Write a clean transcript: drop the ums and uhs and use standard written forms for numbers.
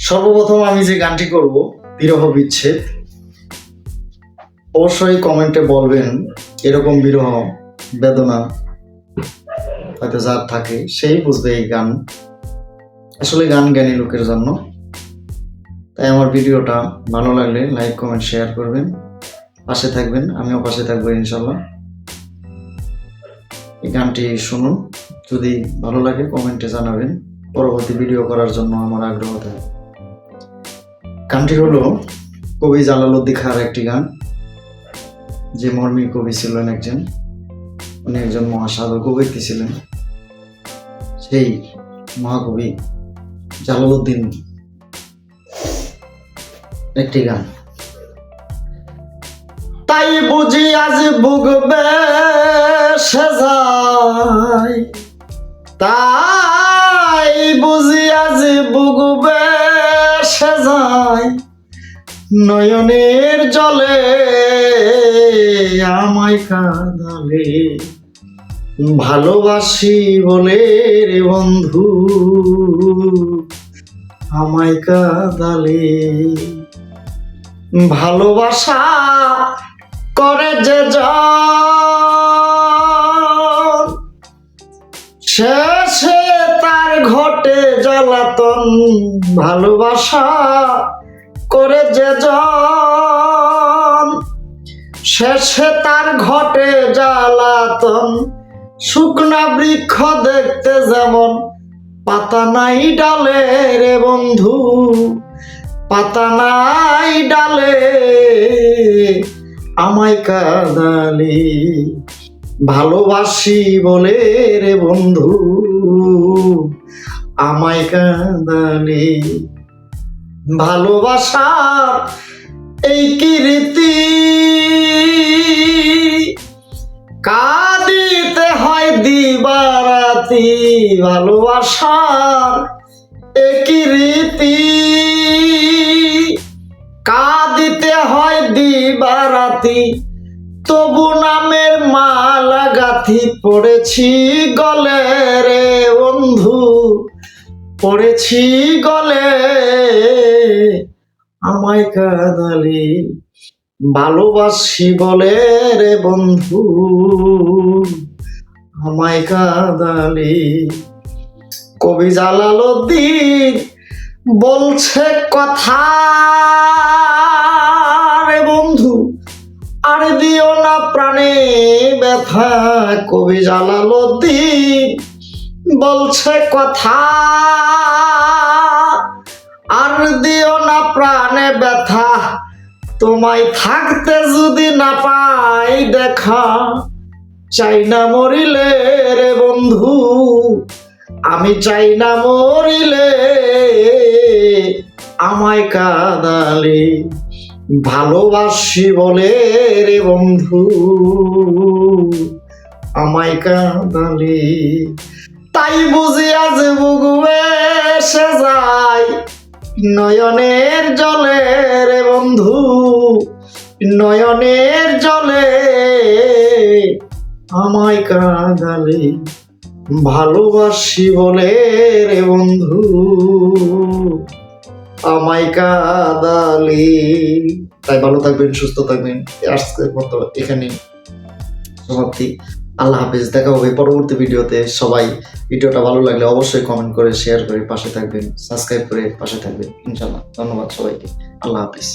সর্বপ্রথম আমি যে গানটি করব বিরহ বিচ্ছেদ, অবশ্যই কমেন্টে বলবেন এরকম বিরহ বেদনা হয়তো যার থাকে সেই বুঝবে এই গান। আসলে গান জ্ঞানী লোকের জন্য। তাই আমার ভিডিওটা ভালো লাগলে লাইক কমেন্ট শেয়ার করবেন, পাশে থাকবেন, আমিও পাশে থাকবো ইনশাল্লাহ। এই গানটি শুনুন, যদি ভালো লাগে কমেন্টে জানাবেন, পরবর্তী ভিডিও করার জন্য আমার আগ্রহ থাকে। গানটি হলো কবি জালালউদ্দিন খাঁর একটি গান, যে মর্মী কবি ছিলেন একজন, উনি একজন মহাসাধু কবি ছিলেন। সেই মহাকবি জালালউদ্দিন একটি গান। তাই বুঝি আজ ভুগবে সে যায়, তাই বুঝি আজ ভুগবে সে যায়, নয়নের জলে আমায় কাঁদালে, ভালোবাসি বলে রে বন্ধু আমায় কাঁদালে। ভালোবাসা করে যে জন, শেষে তার ঘটে জ্বালাতন। ভালোবাসা করে যে জন, শেষে তার ঘটে জ্বালাতন। শুকনা বৃক্ষ দেখতে যেমন পাতা নাই ডালে রে বন্ধু, পাতা নাই ডালে আমায় কাঁদালে। ভালোবাসি বলে রে বন্ধু আমায় কাঁদালে। ভালোবাসার এই কীর্তি কাঁদিতে হয় দিবারাতি। ভালোবাসার একই রীতি কাঁদিতে হয় দিবারাতি। তবু নামের মালা গাথি পড়েছি গলে রে বন্ধু, পড়েছি গলে আমায় কাঁদালে। ভালোবাসি বলে রে বন্ধু আমায় কাঁদালে। কবি জালালউদ্দিন বলছে কথা রে বন্ধু, আর দিও না প্রাণে ব্যথা। কবি জালালউদ্দিন বলছে কথা, আর দিও না প্রাণে ব্যথা। তোমায় থাকতে যদি না পাই দেখা, চাই না মরিলে রে বন্ধু, আমি চাই না মরিলে আমায় কাঁদালে। ভালোবাসি বলে রে বন্ধু আমায় কাঁদালে। তাই বুঝি আজ বুগবে সে যায়, নয়নের জলে রে বন্ধু, নয়নের জলে আমায় কাঁদালে। ভালোবাসি বলে রে বন্ধু আমায় কাঁদালে। তাই ভালো থাকবেন, সুস্থ থাকবেন। আজকের মতো এখানে সমাপ্তি। আল্লাহ হাফেজ, দেখা হবে পরবর্তী ভিডিওতে। সবাই ভিডিওটা ভালো লাগলে অবশ্যই কমেন্ট করে শেয়ার করে পাশে থাকবেন, সাবস্ক্রাইব করে পাশে থাকবেন ইনশাআল্লাহ। ধন্যবাদ সবাইকে, আল্লাহ হাফেজ।